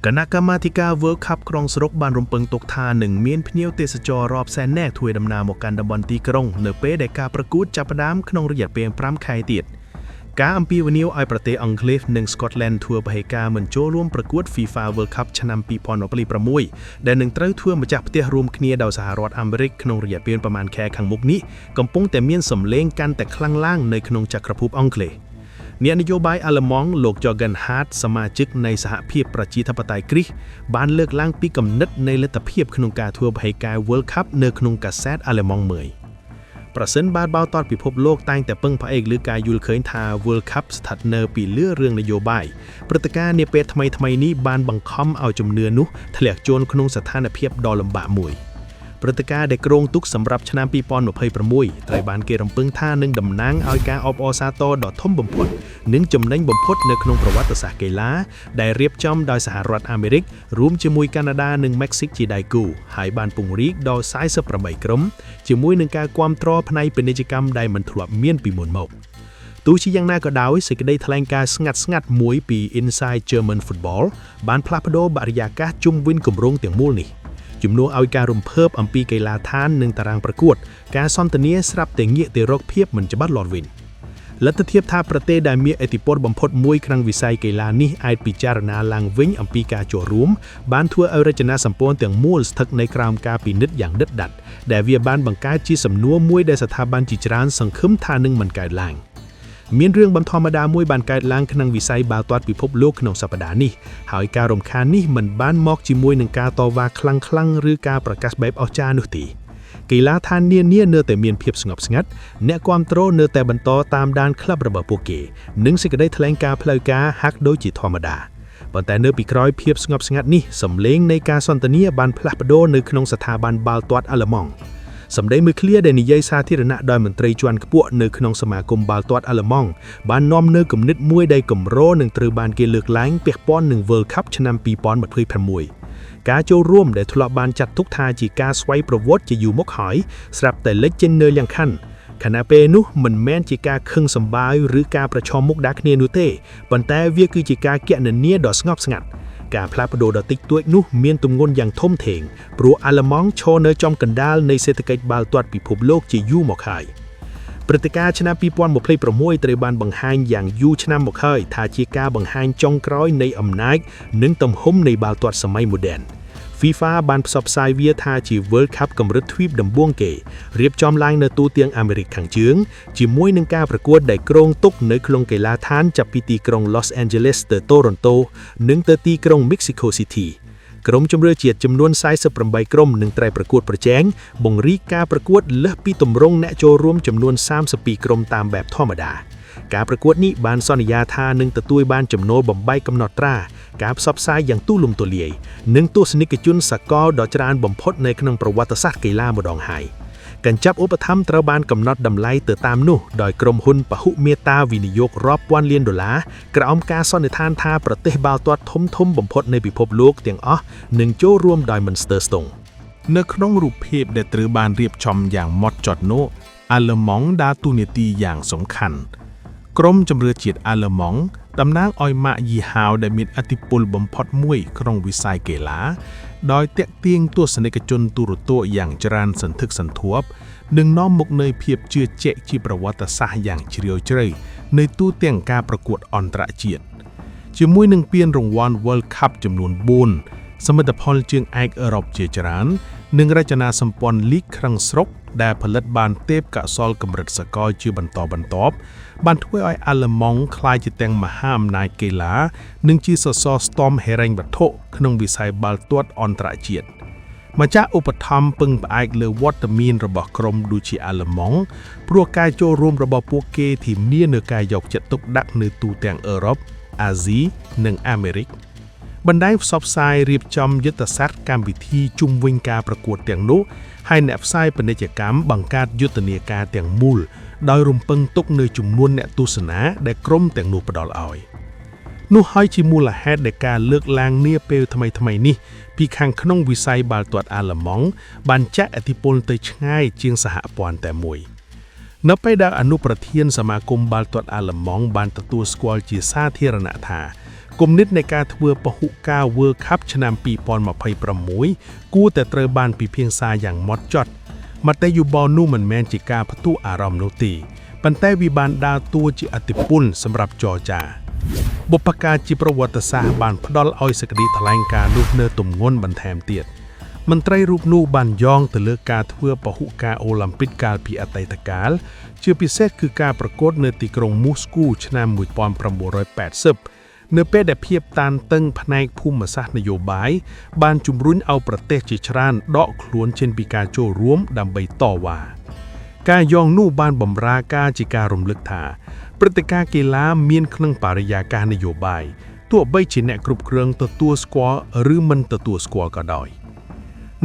គណៈកម្មាធិការ World Cup ក្រុងស្រុកបានរំពឹងទុកថានឹងមានភ្ញៀវទេសចររាប់សែននាក់ធ្វើដំណើរមកកាន់តំបន់ទីក្រុងនៅពេលដែលការប្រកួតចាប់ផ្ដើមក្នុងរយៈពេល5ខែទៀតការអំពាវនាវឲ្យប្រទេសអង់គ្លេសនិង Scotland ធ្វើពហិការមិនចូលរួមប្រកួត FIFA World Cup ឆ្នាំ2026ដែលនឹងត្រូវធ្វើម្ចាស់ផ្ទះរួមគ្នាដោយសហរដ្ឋអាមេរិកក្នុងរយៈពេលប្រមាណខែខាងមុខនេះកំពុងតែមានសម្លេងកាន់តែខ្លាំងឡើងនៅក្នុងចក្រភពអង់គ្លេសអ្នកនយោបាយអាល្លឺម៉ង់លោក Jürgen Hart សមាជិកនៃសហភាពប្រជាធិបតេយ្យគ្រីស្ទបានលើកឡើងពីគំនិតនៃលទ្ធភាពក្នុងការធ្វើពហិការ World Cup នៅក្នុងកាសែតអាល្លឺម៉ង់មួយប្រសិនបើបាល់ទាត់ពិភពលោកតែងតែពឹងផ្អែកលើការយល់ឃើញថា World Cup ស្ថិតនៅពីលើរឿងនយោបាយព្រឹត្តិការណ៍នាពេលថ្មីៗនេះបានបង្ខំឲ្យជំនឿនោះធ្លាក់ចូលក្នុងស្ថានភាពដ៏លំបាកមួយព្រឹត្តិការណ៍ដែលគ្រោងទុកសម្រាប់ឆ្នាំ2026ត្រូវបានគេរំពឹងថានឹងតំណាងឲ្យការអបអរសាទរដ៏ធំបំផុតនិងចំណេញបំផុតនៅក្នុងប្រវត្តិសាស្ត្រកីឡាដែលរៀបចំដោយសហរដ្ឋអាមេរិករួមជាមួយកាណាដានិងមិចស៊ិកជាដៃគូហើយបានពង្រីកដល់48ក្រុមជាមួយនឹងការគាំទ្រផ្នែកពាណិជ្ជកម្មដែលមិនធ្លាប់មានពីមុនមកទោះជាយ៉ាងណាក៏ដោយសេចក្តីថ្លែងការណ៍ស្ងាត់ៗមួយពី Inside German Football បានផ្លាស់ប្ដូរបរិយាកាសជុំវិញគម្រោងទាំងមូលនេះជំនួសឲ្យការរំភើបអំពីកីឡាដ្ឋាននិងតារាងប្រកួតការសន្ទនាស្រាប់តែងាកទៅរកភាពមិនច្បាស់លាស់វិញលទ្ធភាពថាប្រទេសដែលមានឥទ្ធិពលបំផុតមួយក្នុងវិស័យកីឡានេះអាចពិចារណាឡើងវិញអំពីការចូលរួមបានធ្វើឲ្យរចនាសម្ព័ន្ធទាំងមូលស្ថិតនៅក្រោមការពិនិត្យយ៉ាងដិតដាត់ដែលវាបានបង្កើតជាសំណួរមួយដែលស្ថាប័នជាច្រើនសង្ឃឹមថានឹងមិនកើតឡើងមានរឿងមិនធម្មតាមួយបានកើតឡើងក្នុងវិស័យបាល់ទាត់ពិភពលោកក្នុងសប្តាហ៍នេះហើយការរំខាននេះមិនបានមកជាមួយនឹងការតវ៉ាខ្លាំងៗឬការប្រកាសបែបអស្ចារ្យនោះទេកីឡាដ្ឋាននានានៅតែមានភាពស្ងប់ស្ងាត់អ្នកគាំទ្រនៅតែបន្តតាមដានក្លឹបរបស់ពួកគេនិងសេចក្តីថ្លែងការណ៍ផ្លូវការហាក់ដូចជាធម្មតាប៉ុន្តែនៅពីក្រោយភាពស្ងប់ស្ងាត់នេះសម្លេងនៃការសន្ទនាបានផ្លាស់ប្ដូរនៅក្នុងស្ថាប័នបាល់ទាត់អាល្លឺម៉ង់សម្ដីមួយឃ្លាដែលនិយាយសាធារណៈដោយមន្ត្រីជាន់ខ្ពស់នៅក្នុងសមាគមបាល់ទាត់អាល្លឺម៉ង់បាននាំនៅគំនិតមួយដែលកម្រនឹងត្រូវបានគេលើកឡើងពាក់ព័ន្ធនឹង World Cup ឆ្នាំ2026ការចូលរួមដែលធ្លាប់បានចាត់ទុកថាជាការស្វ័យប្រវត្តិជាយូរមកហើយស្រាប់តែលេចចេញនៅយ៉ាងខានខណៈពេលនោះមិនមែនជាការខឹងសម្បាវឬការប្រឈមមុខដាក់គ្នានោះទេប៉ុន្តែវាគឺជាការគណនាដ៏ស្ងប់ស្ងាត់ការផ្លាស់ប្ដូរដ៏តិចតួចនោះមានទម្ងន់យ៉ាងធំធេងព្រោះអាល្លឺម៉ង់ឈរនៅចំកណ្ដាលនៃសេដ្ឋកិច្ចបាល់ទាត់ពិភពលោកជាយូរមកហើយព្រឹត្តិការណ៍ឆ្នាំ2026ត្រូវបានបង្ហាញយ៉ាងយូរឆ្នាំមកហើយថាជាការបង្ហាញចុងក្រោយនៃអំណាចនិងទំហំនៃបាល់ទាត់សម័យម៉ូឌែនFIFA បានផ្សព្វផ្សាយវាថាជា World Cup កម្រិតទ្វីបដំបូងគេរៀបចំឡើងនៅទូទាំងអាមេរិកខាងជើងជាមួយនឹងការប្រកួតដែលគ្រោងទុកនៅក្នុងកីឡាដ្ឋានចាប់ពីទីក្រុង Los Angeles ទៅ Toronto និងទៅទីក្រុង Mexico City ក្រុមជម្រើសជាតិចំនួន48ក្រុមនឹងត្រូវប្រកួតប្រជែងបង្រីកការប្រកួតលើសពីទម្រង់អ្នកចូលរួមចំនួន32ក្រុមតាមបែបធម្មតាការប្រកួតនេះបានសន្យាថានឹងទទួលបានចំណូលបំបីកំណត់ត្រាការផ្សព្វផ្សាយយ៉ាងទូលំទូលាយនិងទស្សនិកជនសកលដ៏ច្រើនបំផុតនៅក្នុងប្រវត្តិសាស្ត្រកីឡាម្ដងហើយកញ្ចប់ឧបត្ថម្ភត្រូវបានកំណត់តម្លៃទៅតាមនោះដោយក្រុមហ៊ុនពហុមេត្តាវិនិយោគរាប់ពាន់លានដុល្លារក្រោមការសន្និដ្ឋានថាប្រទេសបាល់ទាត់ធំបំផុតនៃពិភពលោកទាំងអស់នឹងចូលរួមដោយមិនស្ទើរស្ទង់នៅក្នុងរូបភាពដែលត្រូវបានរៀបចំយ៉ាងម៉ត់ចត់នោះអាល្លឺម៉ង់ដើរតួនាទីយ៉ាងសំខាន់ក្រុមជម្រើសជាតិអាល្លឺម៉ង់តំណាងឲ្យម៉ាកយីហោដែលមានឥទ្ធិពលបំផុតមួយក្នុងវិស័យកីឡាដោយទាក់ទាញទស្សនិកជនទូរទស្សន៍យ៉ាងច្រើនសន្ធឹកសន្ធាប់និងនាំមកនូវភាពជឿជាក់ជាប្រវត្តិសាស្ត្រយ៉ាងជ្រាលជ្រៅនៅទូទាំងការប្រកួតអន្តរជាតិជាមួយនឹងពានរង្វាន់ World Cup ចំនួន4សមិទ្ធផលជើងឯកអឺរ៉ុបជាច្រើននិងរចនាសម្ព័ន្ធលីកក្នុងស្រុកដែលផលិតបានទេពកោសល្យកម្រិតសកលជាបន្តបន្ទាប់បានធ្វើឲ្យអាល្លឺម៉ង់ក្លាយជាទាំងមហាអំណាចកីឡានិងជាសសរស្តម្ភហិរញ្ញវត្ថុក្នុងវិស័យបាល់ទាត់អន្តរជាតិម្ចាស់ឧបត្ថម្ភពឹងផ្អែកលើវត្តមានរបស់ក្រុមដូចជាអាល្លឺម៉ង់ព្រោះការចូលរួមរបស់ពួកគេធានានូវការយកចិត្តទុកដាក់នៅទូទាំងអឺរ៉ុបអាស៊ីនិងអាមេរិកបណ្ដាញផ្សព្វផ្សាយរៀបចំយុទ្ធសាស្ត្រកម្មវិធីជុំវិញការប្រកួតទាំងនោះហើយអ្នកផ្សាយពាណិជ្ជកម្មបង្កើតយុទ្ធនាការទាំងមូលដោយរំពឹងទុកនៅចំនួនអ្នកទស្សនាដែលក្រុមទាំងនោះផ្ដល់ឲ្យនោះហើយជាមូលហេតុដែលការលើកឡើងនាពេលថ្មីនេះពីខាងក្នុងវិស័យបាល់ទាត់អាល្លឺម៉ង់បានចាក់ឥទ្ធិពលទៅឆ្ងាយជាងសហព័ន្ធតែមួយនៅពេលដែលអនុប្រធានសមាគមបាល់ទាត់អាល្លឺម៉ង់បានទទួលស្គាល់ជាសាធារណៈថា គំនិតនៃការធ្វើពហុការ World Cup ឆ្នាំ2026គួរតែត្រូវបានពិភាក្សាយ៉ាងម៉ត់ចត់មតិយោបល់នោះមិនមែនជាការផ្ទុះអារម្មណ៍នោះទេប៉ុន្តែវាបានដើរតួជាអតិពលសម្រាប់ចរចាបុព្វកាជាប្រវត្តិសាស្ត្របានផ្ដល់ឲ្យសេចក្តីថ្លែងការណ៍នោះនៅទម្ងន់បន្ថែមទៀតមន្ត្រីរូបនោះបានយ៉ងទៅលើការធ្វើពហុការអូឡ িম্প ពិកកាលពីអតីតកាលជាពិសេសគឺការប្រកួតនៅទីក្រុងមូស្គូឆ្នាំ1980នៅពេលដែលភាពតានតឹងផ្នែកភូមិសាស្ត្រនយោបាយបានជំរុញឲ្យប្រទេសជាច្រើនដកខ្លួនចេញពីការចូលរួមដើម្បីតវ៉ាការយ៉ងនោះបានបម្រើការជាការរំលឹកថាព្រឹត្តិការណ៍កីឡាមានក្នុងបរិយាកាសនយោបាយទោះបីជាអ្នកគ្រប់គ្រងទទួលស្គាល់ឬមិនទទួលស្គាល់ក៏ដោយ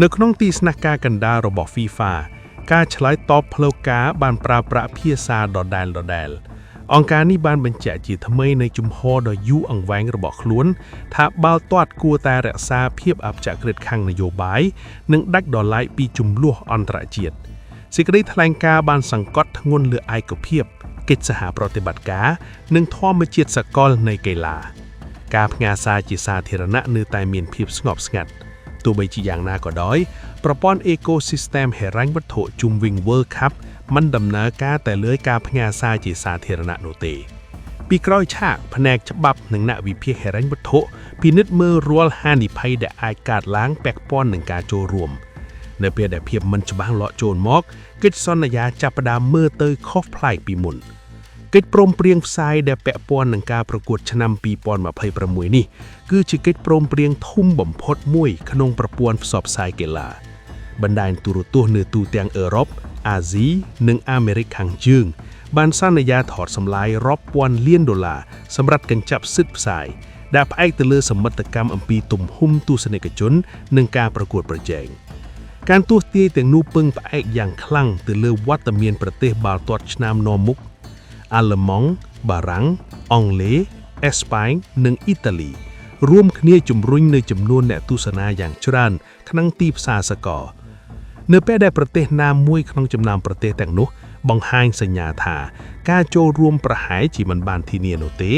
នៅក្នុងទីស្នាក់ការកណ្ដាលរបស់ FIFA ការឆ្លើយតបផ្លូវការបានប្រើប្រាស់ភាសាដដែលអង្គការនេះបានបញ្ជាក់ជាថ្មីនៃជំហរដ៏យូរអង្វែងរបស់ខ្លួនថាបាល់ទាត់គួរតែរក្សាភាពអព្យាក្រឹតខាងនយោបាយនិងដាច់ដោយឡែកពីជំលោះអន្តរជាតិសេចក្តីថ្លែងការណ៍បានសង្កត់ធ្ងន់លើឯកភាពកិច្ចសហប្រតិបត្តិការនិងធម្មជាតិសកលនៃកីឡាការផ្ញើសារជាសាធារណៈនៅតែមានភាពស្ងប់ស្ងាត់ទោះបីជាយ៉ាងណាក៏ដោយប្រព័ន្ធ Ecosystem ហិរញ្ញវត្ថុជុំវិញ World Cup មិនដំណើរការតែលើការផ្ញើសារជាសាធារណៈនោះទេពីក្រោយឆាកផ្នែកច្បាប់និងអ្នកវិភាគហិរញ្ញវត្ថុពិនិត្យមើលរាល់ហានិភ័យដែលអាចកើតឡើងពាក់ព័ន្ធនឹងការចូលរួមនៅពេលដែលភាពមិនច្បាស់លាស់ចូលមកកិច្ចសន្យាចាប់ផ្ដើមមើលទៅខុសប្លែកពីមុនកិច្ចព្រមព្រៀងផ្សាយដែលពាក់ព័ន្ធនឹងការប្រកួតឆ្នាំ2026នេះគឺជាកិច្ចព្រមព្រៀងធំបំផុតមួយក្នុងប្រព័ន្ធផ្សព្វផ្សាយកីឡាបណ្ដាញទូរទស្សន៍នៅទូទាំងអឺរ៉ុបអាស៊ីនិងអាមេរិកខាងជើងបានសន្យាថតសម្លាយរាប់ពាន់លានដុល្លារសម្រាប់កញ្ចប់សិទ្ធិផ្សាយដែលផ្អែកទៅលើសមិទ្ធកម្មអំពីទំហំទស្សនិកជននិងការប្រកួតប្រជែងការទស្សន៍ទាយទាំងនោះពឹងផ្អែកយ៉ាងខ្លាំងទៅលើវត្តមានប្រទេសបាល់ទាត់ឆ្នាំនាំមុខអាល្លឺម៉ង់បារាំងអង់គ្លេសអេស្ប៉ាញនិងអ៊ីតាលីរួមគ្នាជំរុញនៅចំនួនអ្នកទស្សនាយ៉ាងច្រើនក្នុងទីផ្សារសកលនៅពេលដែលប្រទេសណាមួយក្នុងចំណោមប្រទេសទាំងនោះបង្ហាញសញ្ញាថាការចូលរួមប្រហែលជាមិនបានធានានោះទេ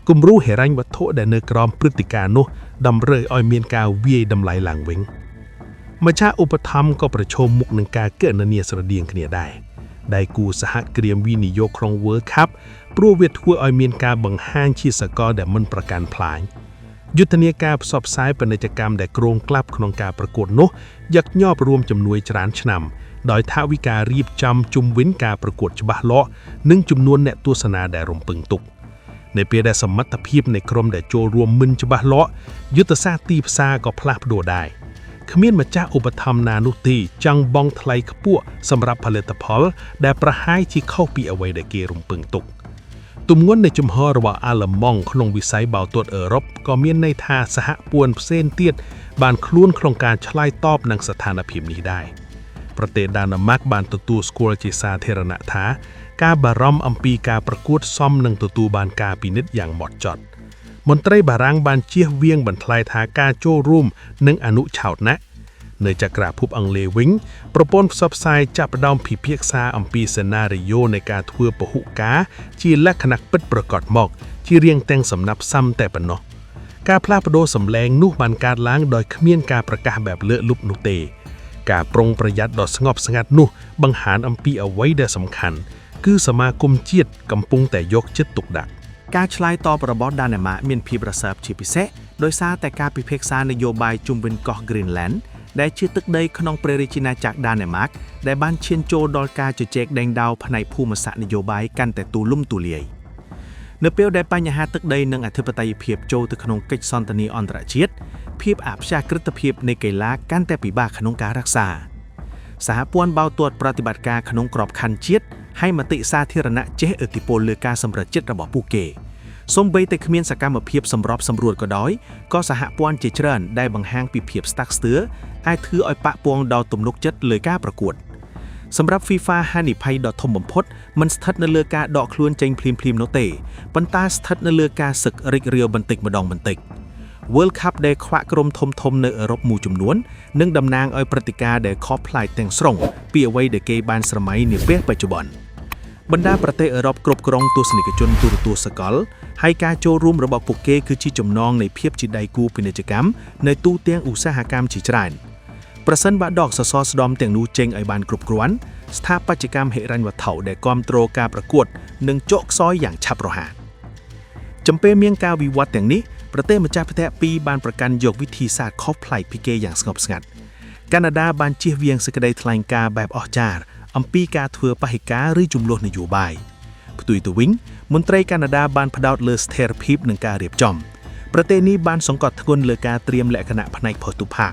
គំរូហិរញ្ញវត្ថុដែលនៅក្រោមព្រឹត្តិការណ៍នោះតម្រូវឲ្យមានការវាយតម្លៃឡើងវិញម្ចាស់ឧបត្ថម្ភក៏ប្រឈមមុខនឹងការគណនាស្រដៀងគ្នាដែរដៃគូសហគ្រាសវិនិយោគក្នុង World Cup ព្រោះវាធ្វើឲ្យមានការបង្ហាញជាសកលដែលមិនប្រកាន់ផ្លាញយុទ្ធនាការផ្សព្វផ្សាយពាណិជ្ជកម្មដែលគ្រោងក្លាប់ក្នុងការប្រកួតនោះយកញប់រួមជំនួយច្រើនឆ្នាំដោយថវិការៀបចំជុំវិញការប្រកួតច្បាស់លាស់និងចំនួនអ្នកទស្សនាដែលរំពឹងទុកនៅពេលដែលសមត្ថភាពនៃក្រុមដែលចូលរួមមិនច្បាស់លាស់យុទ្ធសាស្ត្រទីផ្សារក៏ផ្លាស់ប្ដូរដែរគ្មានម្ចាស់ឧបត្ថម្ភណានោះទេចង់បង់ថ្លៃខ្ពស់សម្រាប់ផលិតផលដែលប្រហែលជាខុសពីអ្វីដែលគេរំពឹងទុកទម្ងន់នៃជំហររបស់អាល្លឺម៉ង់ក្នុងវិស័យបាល់ទាត់អឺរ៉ុបក៏មានន័យថាសហព័ន្ធផ្សេងទៀតបានខ្លួនក្នុងការឆ្លើយតបនឹងស្ថានភាពនេះដែរប្រទេសដាណឺម៉ាកបានទទួលស្គាល់ជាសាធារណៈថាការបារម្ភអំពីការប្រកួតសមនឹងទទួលបានការពិនិត្យយ៉ាងហ្មត់ចត់មន្ត្រីបារាំងបានជៀសវាងបន្ថែមថាការចូលរួមនឹងអនុឆោតណាស់នៅចក្រភពអង់គ្លេសវិញប្រព័ន្ធផ្សព្វផ្សាយចាប់ផ្ដើមពិភាក្សាអំពីសេណារីយ៉ូនៃការធ្វើពហុការជាលក្ខណៈពិតប្រាកដមកជារៀងទាំងសំណាប់សាំតែប៉ុណ្ណោះការផ្លាស់ប្ដូរសម្លេងនោះបានកើតឡើងដោយគ្មានការប្រកាសបែបលើកលុបនោះទេការប្រុងប្រយ័ត្នដ៏ស្ងប់ស្ងាត់នោះបង្ហាញអំពីអ្វីដែលសំខាន់គឺសមាគមជាតិកំពុងតែយកចិត្តទុកដាក់ការឆ្លើយតបរបស់ដាណឺម៉ាកមានភាពរសើបជាពិសេសដោយសារតែការពិភាក្សានយោបាយជុំវិញកោះ Greenland ដែលជាទឹកដីក្នុងព្រះរាជាណាចក្រដាណឺម៉ាកដែលបានឈានចូលដល់ការជជែកដេញដោលផ្នែកភូមិសាស្ត្រនយោបាយកាន់តែទូលំទូលាយនៅពេលដែលបញ្ហាទឹកដីនិងអធិបតេយ្យភាពចូលទៅក្នុងកិច្ចសន្ទនាអន្តរជាតិភាពអព្យាក្រឹតភាពនៃកីឡាកាន់តែពិបាកក្នុងការរក្សាសហព័ន្ធបាល់ទាត់ប្រតិបត្តិការក្នុងក្របខ័ណ្ឌជាតិហើយមតិសាធារណៈចេះឥទ្ធិពលលើការសម្រេចចិត្តរបស់ពួកគេសូម្បីតែគ្មានសកម្មភាពសម្របសម្រួលក៏ដោយក៏សហព័ន្ធជាច្រើនដែលបង្ហាញពីភាពស្តាក់ស្ទើរអាចធ្វើឲ្យប៉ះពាល់ដល់ទំនុកចិត្តលើការប្រកួតសម្រាប់ FIFA ហានិភ័យដ៏ធំបំផុតមិនស្ថិតនៅលើការដកខ្លួនចេញភ្លាមៗនោះទេប៉ុន្តែស្ថិតនៅលើការសឹករីករាវបន្តិចម្ដងបន្តិច World Cup ដែលខ្វាក់ក្រុមធំៗនៅអឺរ៉ុបមួយចំនួននឹងតំណាងឲ្យព្រឹត្តិការណ៍ដែលខុសប្លែកទាំងស្រុងពីអ្វីដែលគេបានស្រមៃនាពេលបច្ចុប្បន្ន บรรดาประเทศអឺរ៉ុបគ្រប់គ្រងទស្សនិកជនទូរទស្សន៍សកលហើយការចូលរួមរបស់ពួកគេគឺជាចំណងនៃភាពជាដៃគូពាណិជ្ជកម្មនៅទូទាំងឧស្សាហកម្មជាច្រើនប្រសិនបើដកសសរស្ដំទាំងនោះចេញឲ្យបានគ្រប់គ្រាន់ស្ថាបត្យកម្មហិរញ្ញវត្ថុដែលគ្រប់គ្រងការប្រកួតនឹងចុកខ្សោយយ៉ាងឆាប់រហ័សចំពេលមានការវិវត្តទាំងនេះប្រទេសម្ចាស់ផ្ទះពីរបានប្រកាន់យកវិធីសាស្ត្រខុសប្លែកពីគេយ៉ាងស្ងប់ស្ងាត់កាណាដាបានជៀសវាងសេចក្តីថ្លែងការណ៍បែបអស្ចារ្យអំពីការធ្វើបហិការឬជំលោះនយោបាយផ្ទុយទៅវិញមន្ត្រីកាណាដាបានផ្ដោតលើស្ថិរភាពនិងការរៀបចំប្រទេសនេះបានសង្កត់ធ្ងន់លើការត្រៀមលក្ខណៈផ្នែកភស្តុភារ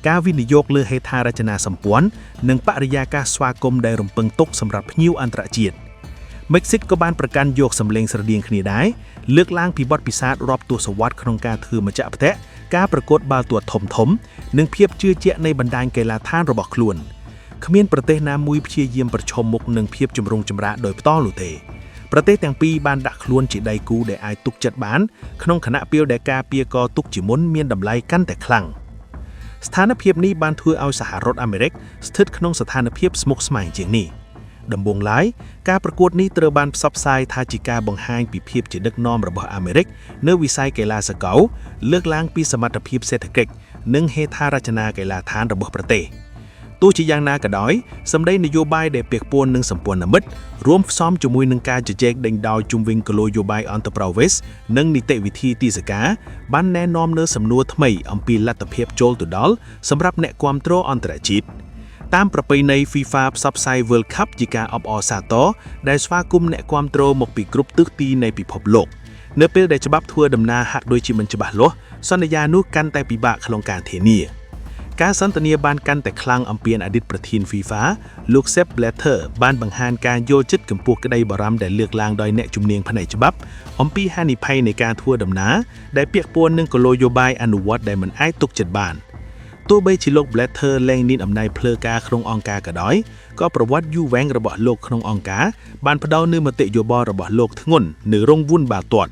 ការវិនិយោគលើហេដ្ឋារចនាសម្ព័ន្ធនិងបរិយាកាសស្វាគមន៍ដែលរំពឹងទុកសម្រាប់ភ្ញៀវអន្តរជាតិមិចស៊ីកក៏បានប្រកាន់យកសម្លេងស្រដៀងគ្នាដែរលើកឡើងពីបទពិសោធន៍រាប់ទសវត្សរ៍ក្នុងការធ្វើមជ្ឈត្តការប្រកួតបាល់ទាត់ធំៗនិងភាពជឿជាក់នៃបណ្ដាញកីឡាដ្ឋានរបស់ខ្លួនគ្មានប្រទេសណាមួយព្យាយាមប្រឈមមុខនឹងភាពចម្រូងចម្រាសដោយផ្ទាល់នោះទេប្រទេសទាំងពីរបានដាក់ខ្លួនជាដៃគូដែលអាចទុកចិត្តបានក្នុងខណៈពេលដែលការពារកទុកជាមុនមានតម្លៃកាន់តែខ្លាំងស្ថានភាពនេះបានធ្វើឲ្យសហរដ្ឋអាមេរិកស្ថិតក្នុងស្ថានភាពស្មុគស្មាញជាងនេះដំបូងឡើយការប្រកួតនេះត្រូវបានផ្សព្វផ្សាយថាជាការបង្ហាញពីភាពជាដឹកនាំរបស់អាមេរិកនៅវិស័យកីឡាសកលលើកឡើងពីសមត្ថភាពសេដ្ឋកិច្ចនិងហេដ្ឋារចនាកីឡាដ្ឋានរបស់ប្រទេសទោះជាយ៉ាងណាក៏ដោយសម្ដីនយោបាយដែលពាក់ព័ន្ធនឹងសម្ព័ន្ធមិត្តរួមផ្សំជាមួយនឹងការជជែកដេញដោលជុំវិញគោលនយោបាយអន្តរប្រវេសន៍និងនីតិវិធីទីសការបានណែនាំនូវសំណួរថ្មីអំពីលទ្ធភាពចូលទៅដល់សម្រាប់អ្នកគាំទ្រអន្តរជាតិតាមប្រពៃណី FIFA ផ្សព្វផ្សាយ World Cup ជាការអបអរសាទរដែលស្វាគមន៍អ្នកគាំទ្រមកពីគ្រប់ទិសទីនៃពិភពលោកនៅពេលដែលច្បាប់ធ្វើដំណើរហាក់ដូចជាមិនច្បាស់លាស់សន្យានោះកាន់តែពិបាកក្នុងការធានាការសន្ទនាបានកាន់តែខ្លាំងអំពីអតីតប្រធាន FIFA លោក Sepp Blatter បានបង្ហាញការយល់ចិត្តចំពោះក្តីបារម្ភដែលលើកឡើងដោយអ្នកជំនាញផ្នែកច្បាប់អំពីហានិភ័យនៃការធ្វើដំណើរដែលពាក់ព័ន្ធនឹងគោលនយោបាយអនុវត្តដែលមិនអាចទុកចិត្តបានទោះបីជាលោក Blatter លែងមានអំណាចផ្លូវការក្នុងអង្គការក៏ដោយក៏ប្រវត្តិយូរវែងរបស់លោកក្នុងអង្គការបានផ្ដល់នូវមតិយោបល់របស់លោកធ្ងន់នៅរង្វង់បាល់ទាត់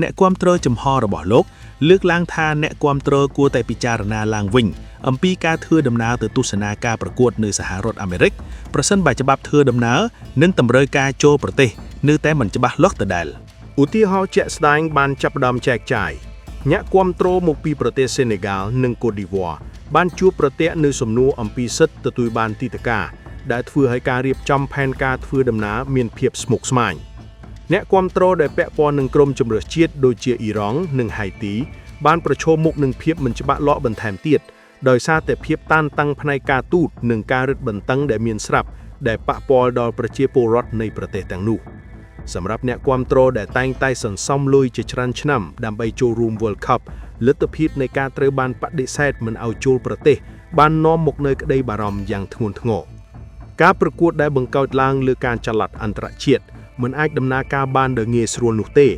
អ្នកគាំទ្រចំហរបស់លោកលើកឡើងថាអ្នកគាំទ្រគួរតែពិចារណាឡើងវិញអំពីការធ្វើដំណើរទៅទស្សនាការប្រកួតនៅសហរដ្ឋអាមេរិកប្រសិនបើច្បាប់ធ្វើដំណើរនិងតម្រូវការចូលប្រទេសនៅតែមិនច្បាស់លាស់ដដែលឧទាហរណ៍ជាក់ស្ដែងបានចាប់ផ្ដើមចែកចាយអ្នកគាំទ្រមកពីប្រទេសសេនេហ្គាល់និងកូតឌីវ៉ាបានជួបប្រទះនូវសំណួរអំពីសិទ្ធិទទួលបានទីតកាដែលធ្វើឲ្យការរៀបចំផែនការធ្វើដំណើរមានភាពស្មុគស្មាញអ្នកគាំទ្រដែលពាក់ព័ន្ធនឹងក្រុមជម្រើសជាតិដូចជាអ៊ីរ៉ង់និងហៃទីបានប្រឈមមុខនឹងភាពមិនច្បាស់លាស់បន្ថែមទៀតដោយសារតែភាពតានតឹងផ្នែកការទូតនិងការរឹតបន្តឹងដែលមានស្រាប់ដែលប៉ះពាល់ដល់ប្រជាពលរដ្ឋនៃប្រទេសទាំងនោះសម្រាប់អ្នកគាំទ្រដែលតែងតែសន្សំលុយជាច្រើនឆ្នាំដើម្បីចូលរួម World Cup លទ្ធភាពនៃការត្រូវបានបដិសេធមិនឲ្យចូលប្រទេសបាននាំមកនូវក្តីបារម្ភយ៉ាងធ្ងន់ធ្ងរការប្រកួតដែលបង្កើតឡើងលើការចល័តអន្តរជាតិមិនអាចដំណើរការបានដោយងាយស្រួលនោះទេ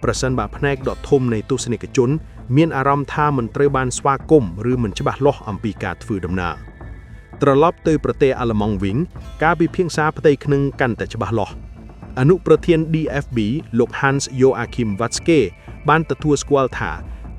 ប្រសិនបើផ្នែកដ៏ធំនៃទស្សនិកជនមានអារម្មណ៍ថាមិនត្រូវបានស្វាគមន៍ឬមិនច្បាស់លាស់អំពីការធ្វើដំណើរត្រឡប់ទៅប្រទេសអាល្លឺម៉ង់វិញការពិភាក្សាផ្ទៃក្នុងកាន់តែច្បាស់លាស់អនុប្រធាន DFB លោក Hans Joachim Watzke បានទទួលស្គាល់ថា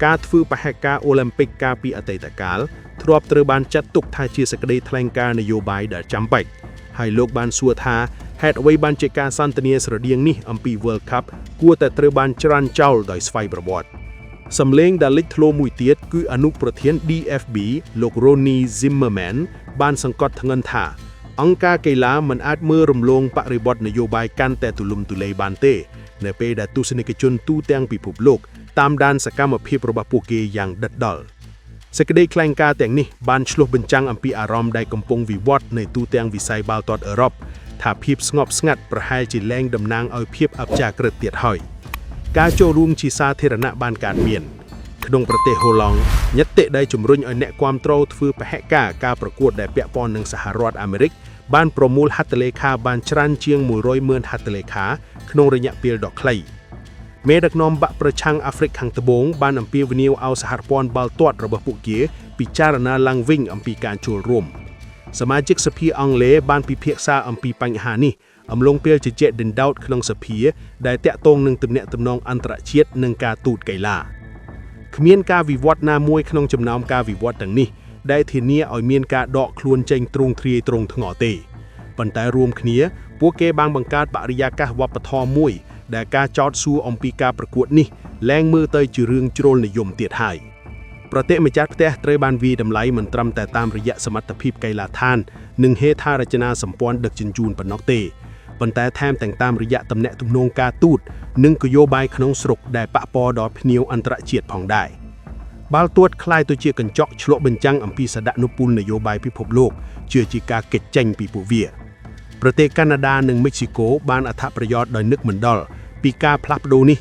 ការធ្វើបហេការអូឡ িম্প ិកកាលពីអតីតកាលធ្លាប់ត្រូវបានចាត់ទុកថាជាសេចក្តីថ្លែងការណ៍នយោបាយដែលចាំបាច់ហើយលោកបានសួរថាហេតុអ្វីបានជាការសន្ទនាស្រដៀងនេះអំពី World Cup គួរតែត្រូវបានច្រានចោលដោយស្វ័យប្រវត្តិសម្លេងដែលលេចធ្លោមួយទៀតគឺអនុប្រធាន DFB លោក Ronnie Zimmerman បានសង្កត់ធ្ងន់ថាអង្គការកីឡាមិនអាចមើលរំលងបរិបទនយោបាយកាន់តែទូលំទូលាយបានទេនៅពេលដែលទស្សនិកជនទូទាំងពិភពលោកតាមដានសកម្មភាពរបស់ពួកគេយ៉ាងដិតដល់សេចក្តីថ្លែងការណ៍ទាំងនេះបានឆ្លុះបញ្ចាំងអំពីអារម្មណ៍ដែលកំពុងវិវត្តនៅទូទាំងវិស័យបាល់ទាត់អឺរ៉ុបថាភាពស្ងប់ស្ងាត់ប្រហែលជាលែងតំណាងឲ្យភាពអព្យាក្រឹតទៀតហើយការចូលរួមជាសាធារណៈបានកើតមានក្នុងប្រទេសហូឡង់ញត្តិដែលជំរុញឲ្យអ្នកគាំទ្រធ្វើពហិការប្រកួតដែលពាក់ព័ន្ធនឹងសហរដ្ឋអាមេរិកបានប្រមូលហត្ថលេខាបានច្រើនជាង 100,000 ហត្ថលេខាក្នុងរយៈពេលដ៏ខ្លីមេដឹកនាំបកប្រឆាំងអាហ្វ្រិកខាងត្បូងបានអំពាវនាវឲ្យសហព័ន្ធបាល់ទាត់របស់ពួកគេពិចារណាឡើងវិញអំពីការចូលរួមសមាជិកសភាអង់គ្លេសបានពិភាក្សាអំពីបញ្ហានេះអំឡុងពេលជជែកដេញដោតក្នុងសភាដែលតាក់ទងនឹងទំនាក់ទំនងអន្តរជាតិនិងការទូតកីឡាគ្មានការវិវត្តណាមួយក្នុងចំណោមការវិវត្តទាំងនេះដែលធានាឲ្យមានការដកខ្លួនចេញទ្រង់ទ្រាយទ្រង់ថ្ងល់ទេប៉ុន្តែរួមគ្នាព ពួកគេបានបង្កើតបរិយាកាសវប្បធម៌មួយដែលការចោទសួរអំពីការប្រកួតនេះលែងមើលទៅជារឿងជ្រុលនិយមទៀតហើយប្រតិម្ចាស់ផ្ទះត្រូវបានវាយតម្លៃមិនត្រឹមតែតាមរយៈសមត្ថភាពកីឡាដ្ឋាននិងហេដ្ឋារចនាសម្ព័ន្ធដឹកជញ្ជូនប៉ុណ្ណោះទេប៉ុន្តែថែមទាំងតាមរយៈទំនាក់ទំនងការទូតនិងនយោបាយក្នុងស្រុកដែលប៉ះពាល់ដល់ភ្ញៀវអន្តរជាតិផងដែរបាល់ទាត់คล้ายទៅជាកញ្ចក់ឆ្លុះបញ្ចាំងអំពីសក្តានុពលនយោបាយពិភពលោកជឿជាការគេចចេញពីពួកវាប្រទេសកាណាដានិងមិចស៊ីកូបានអត្ថប្រយោជន៍ដោយនឹកមិនដល់ពីការផ្លាស់ប្ដូរនេះ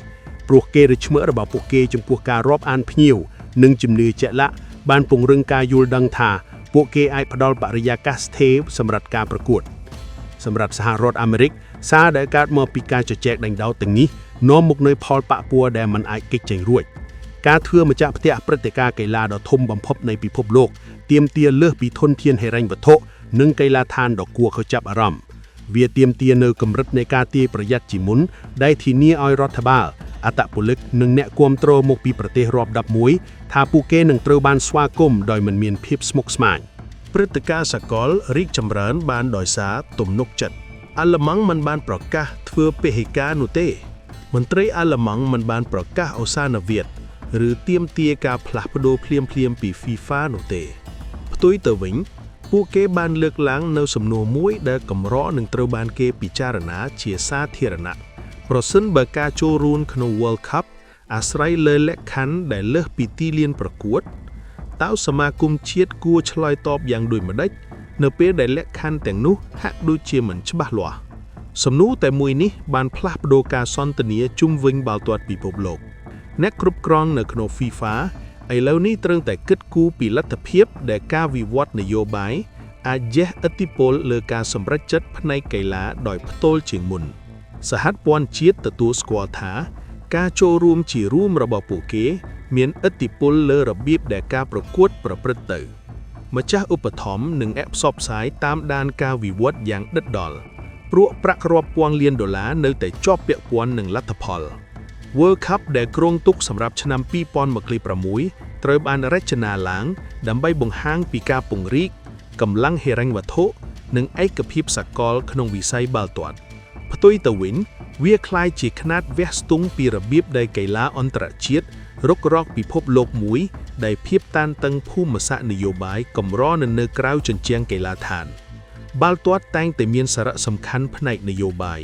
ព្រោះគេរឈ្មោះរបស់ពួកគេចំពោះការរាប់អានភ្ញៀវនិងជំនឿជាក់លាក់បានពង្រឹងការយល់ដឹងថាពួកគេអាចផ្ដល់បរិយាកាសស្ថិរសម្រាប់ការប្រកួតសម្រាប់សហរដ្ឋអាមេរិកសារដែលកើតមកពីការជជែកដេញដោលទាំងនេះនាំមកនូវផលប៉ះពាល់ដែលមិនអាចគេចចេញរួចការធ្វើម្ចាស់ផ្ទះព្រឹត្តិការណ៍កីឡាដ៏ធំបំផុតនៃពិភពលោកទាមទារលើសពីធនធានហិរញ្ញវត្ថុនិងកីឡាដ្ឋានដ៏គួរឲ្យចាប់អារម្មណ៍វាទាមទារនៅកម្រិតនៃការទាយប្រយ័ត្នជាមុនដែលធានាឲ្យរដ្ឋបាលអត្តពលិកនិងអ្នកគាំទ្រមកពីប្រទេសរាប់10មួយថាពួកគេនឹងត្រូវបានស្វាគមន៍ដោយមិនមានភាពស្មុគស្មាញព្រឹត្តិការណ៍សកលរីកចម្រើនបានដោយសារទំនុកចិត្តអាល្លឺម៉ង់មិនបានប្រកាសធ្វើពហិការនោះទេមន្ត្រីអាល្លឺម៉ង់មិនបានប្រកាសឱសានវិទ្យាឬទាមទារការផ្លាស់ប្ដូរភ្លាមៗពី FIFA នោះទេផ្ទុយទៅវិញពួកគេបានលើកឡើងនៅសំណួរមួយដែលកម្រនឹងត្រូវបានគេពិចារណាជាសាធារណៈប្រសិនបើការចូលរួមក្នុង World Cup អាស្រ័យលើលក្ខខណ្ឌដែលលើសពីទីលានប្រកួតតើសមាគមជាតិគួរឆ្លើយតបយ៉ាងដូចម្តេចនៅពេលដែលលក្ខខណ្ឌទាំងនោះហាក់ដូចជាមិនច្បាស់លាស់សំណួរតែមួយនេះបានផ្លាស់ប្ដូរការសន្ទនាជុំវិញបាល់ទាត់ពិភពលោកអ្នកគ្រប់គ្រងនៅក្នុង FIFA ឥឡូវនេះត្រូវតែគិតគូរពីលទ្ធភាពដែលការវិវត្តនយោបាយអាចជះឥទ្ធិពលលើការសម្រេចចិត្តផ្នែកកីឡាដោយផ្ទាល់ជាងមុនសហព័ន្ធជាតិទទួលស្គាល់ថាការចូលរួមជារួមរបស់ពួកគេមានឥទ្ធិពលលើរបៀបដែលការប្រកួតប្រព្រឹត្តទៅម្ចាស់ឧបត្ថម្ភនិងអ្នកផ្សព្វផ្សាយតាមដានការវិវត្តយ៉ាងដិតដល់ព្រោះប្រាក់រាប់ពាន់លានដុល្លារនៅតែជាប់ពាក់ព័ន្ធនឹងលទ្ធផល World Cup ដែលគ្រោងទុកសម្រាប់ឆ្នាំ2026ត្រូវបានរចនាឡើងដើម្បីបង្ហាញពីការពង្រីកកម្លាំងហិរញ្ញវត្ថុនិងឯកភាពសកលក្នុងវិស័យបាល់ទាត់ផ្ទុយទៅវិញវាคล้ายជាខ្នាតវះស្ទង់ពីរបៀបដែលកីឡាអន្តរជាតិរុករកពិភពលោកមួយដែលភាពតានតឹងភូមិសាស្ត្រនយោបាយកម្រនៅក្រៅជញ្ជាំងកីឡាដ្ឋានបាល់ទាត់តែងតែមានសារៈសំខាន់ផ្នែកនយោបាយ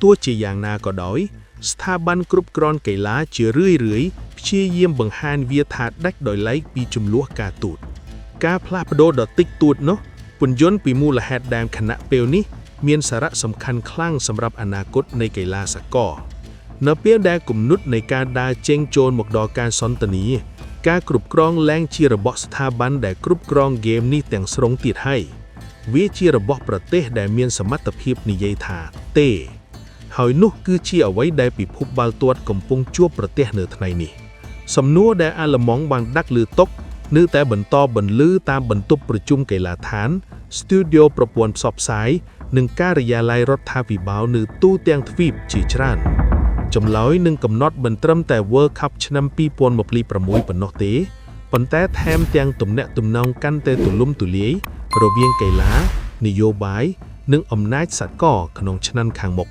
ទោះជាយ៉ាងណាក៏ដោយស្ថាប័នគ្រប់គ្រងកីឡាជារឿយៗព្យាយាមបង្ហាញវាថាដាច់ដោយឡែកពីចំនួនការទូតការផ្លាស់ប្ដូរដ៏តិចតួចនោះពន្យល់ពីមូលហេតុដើមខណៈពេលនេះមានសារៈសំខាន់ខ្លាំងសម្រាប់អនាគតនៃកីឡាសកលនៅពេលដែលគំនិតនៃការដើរចេញចូលមកដល់ការសន្ទនាការគ្រប់គ្រងឡើងជារបស់ស្ថាប័នដែលគ្រប់គ្រងហ្គេមនេះទាំងស្រុងទៀតហើយវាជារបស់ប្រទេសដែលមានសមត្ថភាពនិយាយថាទេហើយនោះគឺជាអ្វីដែលពិភពបាល់ទាត់កំពុងជួបប្រទះនៅថ្ងៃនេះសំណួរដែលអាល្លឺម៉ង់បានដាក់លើតុនៅតែបន្តបន្លឺតាមបន្ទប់ប្រជុំកីឡាដ្ឋានស្ទូឌីយោប្រព័ន្ធផ្សព្វផ្សាយនិងការិយាល័យរដ្ឋាភិបាលនៅទូទាំងទ្វីបជាច្រើនចម្លើយនឹងកំណត់មិនត្រឹមតែ World Cup ឆ្នាំ2026ប៉ុណ្ណោះទេប៉ុន្តែថែមទាំងទំនាក់ទំនងកាន់តែទូលំទូលាយរវាងកីឡានយោបាយនិងអំណាចសកលក្នុងឆ្នាំខាងមុខ